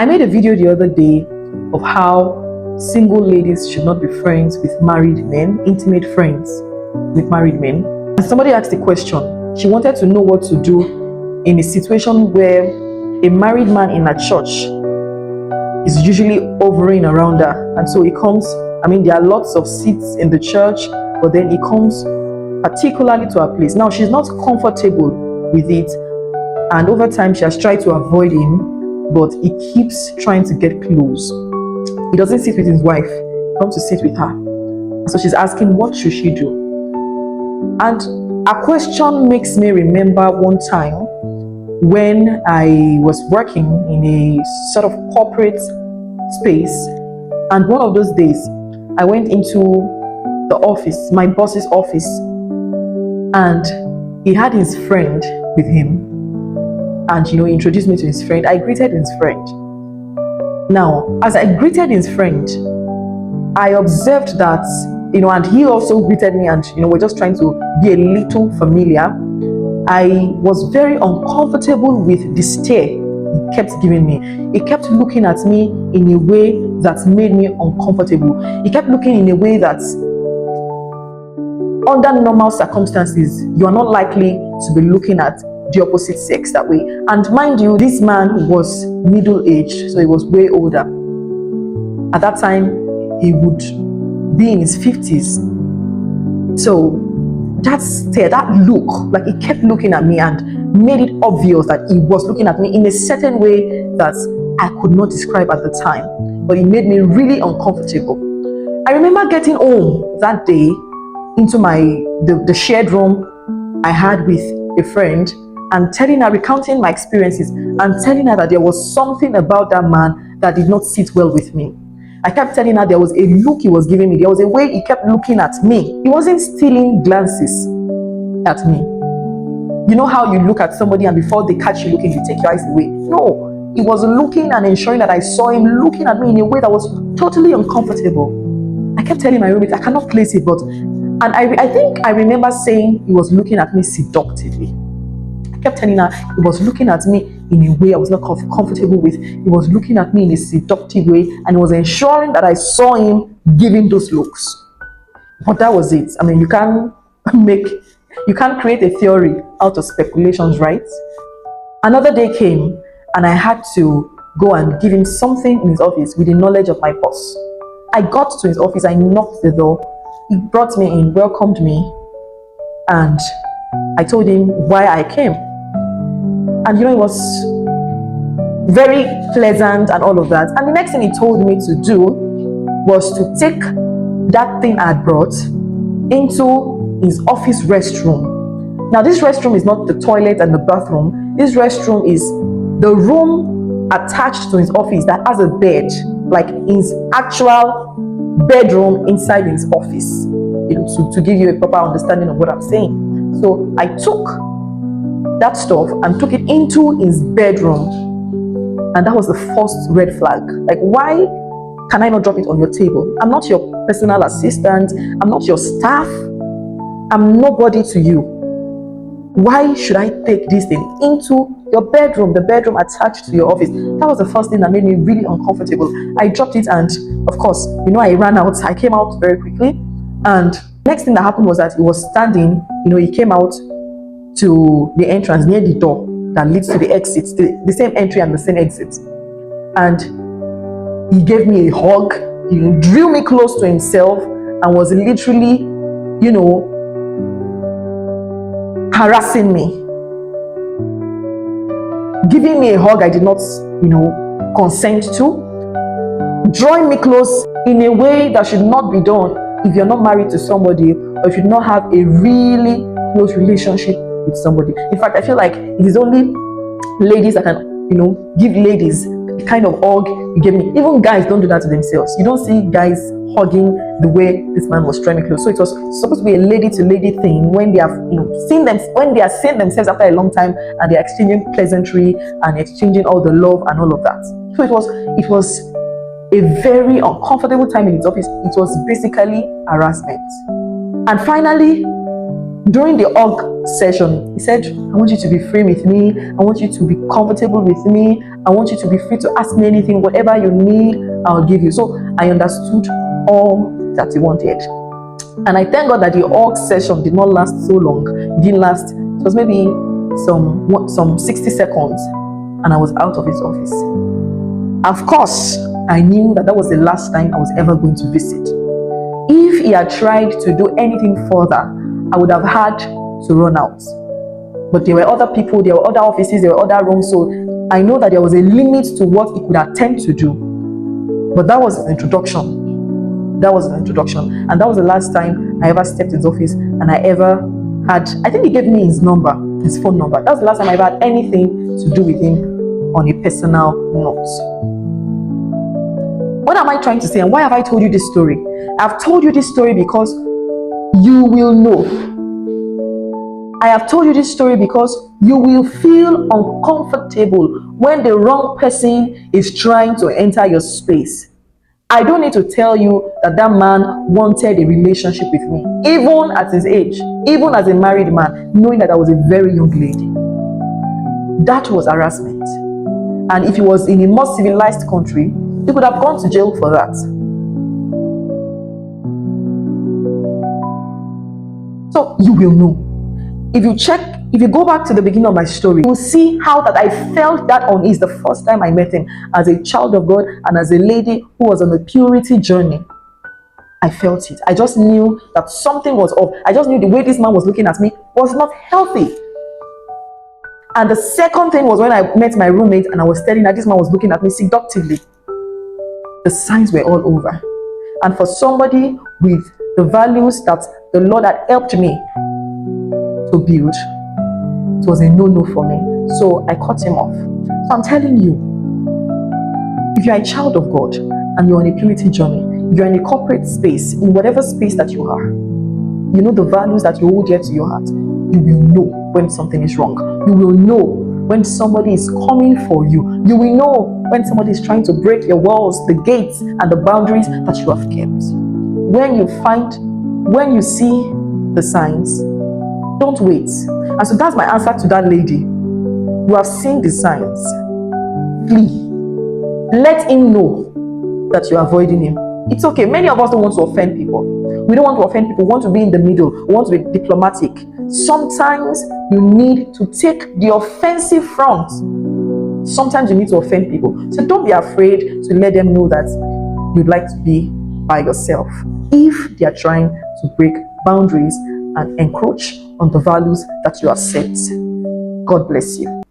I made a video the other day of how single ladies should not be friends with married men, intimate friends with married men. And somebody asked a question. She wanted to know what to do in a situation where a married man in a church is usually hovering around her. And so it comes, there are lots of seats in the church, but then it comes particularly to her place. Now, she's not comfortable with it, and over time she has tried to avoid him, but he keeps trying to get close. He doesn't sit with his wife, he comes to sit with her. So she's asking, what should she do? And a question makes me remember one time when I was working in a sort of corporate space, and one of those days I went into the office, my boss's office, and he had his friend with him, and he introduced me to his friend. I greeted his friend. Now, as I greeted his friend, I observed that, and he also greeted me, and we're just trying to be a little familiar. I was very uncomfortable with the stare he kept giving me. He kept looking at me in a way that made me uncomfortable. He kept looking in a way that, under normal circumstances, you are not likely to be looking at the opposite sex that way. And mind you, this man was middle-aged, so he was way older. At that time, he would be in his 50s. So that stare, that look, like he kept looking at me and made it obvious that he was looking at me in a certain way that I could not describe at the time, but it made me really uncomfortable. I remember getting home that day into the shared room I had with a friend, and telling her, recounting my experiences, and telling her that there was something about that man that did not sit well with me. I kept telling her there was a look he was giving me. There was a way he kept looking at me. He wasn't stealing glances at me. You know how you look at somebody and before they catch you looking, you take your eyes away? No, he was looking and ensuring that I saw him looking at me in a way that was totally uncomfortable. I kept telling my roommate, I cannot place it, and I think I remember saying he was looking at me seductively. I kept telling her he was looking at me in a way I was not comfortable with. He was looking at me in a seductive way, and he was ensuring that I saw him giving those looks. But that was it. You can't create a theory out of speculations, right? Another day came, and I had to go and give him something in his office with the knowledge of my boss. I got to his office, I knocked the door. He brought me in, welcomed me, and I told him why I came. And it was very pleasant and all of that. And the next thing he told me to do was to take that thing I had brought into his office restroom. Now, this restroom is not the toilet and the bathroom. This restroom is the room attached to his office that has a bed, like his actual bedroom inside his office, to give you a proper understanding of what I'm saying. So I took that stuff and took it into his bedroom, and that was the first red flag. Like, why can I not drop it on your table? I'm not your personal assistant, I'm not your staff, I'm nobody to you. Why should I take this thing into your bedroom, the bedroom attached to your office? That was the first thing that made me really uncomfortable. I dropped it, and of course, I ran out. I came out very quickly, and next thing that happened was that he was standing, he came out to the entrance near the door that leads to the exit, the same entry and the same exit. And he gave me a hug, drew me close to himself, and was literally, harassing me. Giving me a hug I did not, consent to. Drawing me close in a way that should not be done if you're not married to somebody, or if you do not have a really close relationship with somebody. In fact, I feel like it is only ladies that can, give ladies the kind of hug you gave me. Even guys don't do that to themselves. You don't see guys hugging the way this man was trying to close. So it was supposed to be a lady-to-lady thing when they have, when they are seeing themselves after a long time, and they're exchanging pleasantry and exchanging all the love and all of that. So it was a very uncomfortable time in his office. It was basically harassment. And finally, during the hug session, he said, I want you to be free with me. I want you to be comfortable with me. I want you to be free to ask me anything, whatever you need, I'll give you. So I understood all that he wanted. And I thank God that the org session did not last so long. It didn't last. It was maybe some 60 seconds, and I was out of his office. Of course, I knew that was the last time I was ever going to visit. If he had tried to do anything further, I would have had to run out. But there were other people, there were other offices, there were other rooms, so I know that there was a limit to what he could attempt to do. But that was an introduction. That was an introduction. And that was the last time I ever stepped in his office, and I ever had, I think he gave me his number, his phone number. That was the last time I ever had anything to do with him on a personal note. What am I trying to say, and why have I told you this story? I've told you this story because you will know. I have told you this story because you will feel uncomfortable when the wrong person is trying to enter your space. I don't need to tell you that that man wanted a relationship with me, even at his age, even as a married man, knowing that I was a very young lady. That was harassment. And if he was in a more civilized country, he could have gone to jail for that. So you will know. If you go back to the beginning of my story, you will see how that I felt that unease the first time I met him as a child of God and as a lady who was on a purity journey. I felt it. I just knew that something was off. I just knew the way this man was looking at me was not healthy. And the second thing was when I met my roommate and I was telling her this man was looking at me seductively. The signs were all over. And for somebody with the values that the Lord had helped me to build, it was a no-no for me. So I cut him off. So I'm telling you, if you're a child of God and you're on a purity journey, you're in a corporate space, in whatever space that you are, you know the values that you hold dear to your heart, you will know when something is wrong. You will know when somebody is coming for you. You will know when somebody is trying to break your walls, the gates, and the boundaries that you have kept. When you see the signs, don't wait. And so that's my answer to that lady. You have seen the signs. Flee. Let him know that you're avoiding him. It's okay. Many of us don't want to offend people. We don't want to offend people. We want to be in the middle. We want to be diplomatic. Sometimes you need to take the offensive front. Sometimes you need to offend people. So don't be afraid to let them know that you'd like to be by yourself if they are trying to break boundaries and encroach on the values that you have set. God bless you.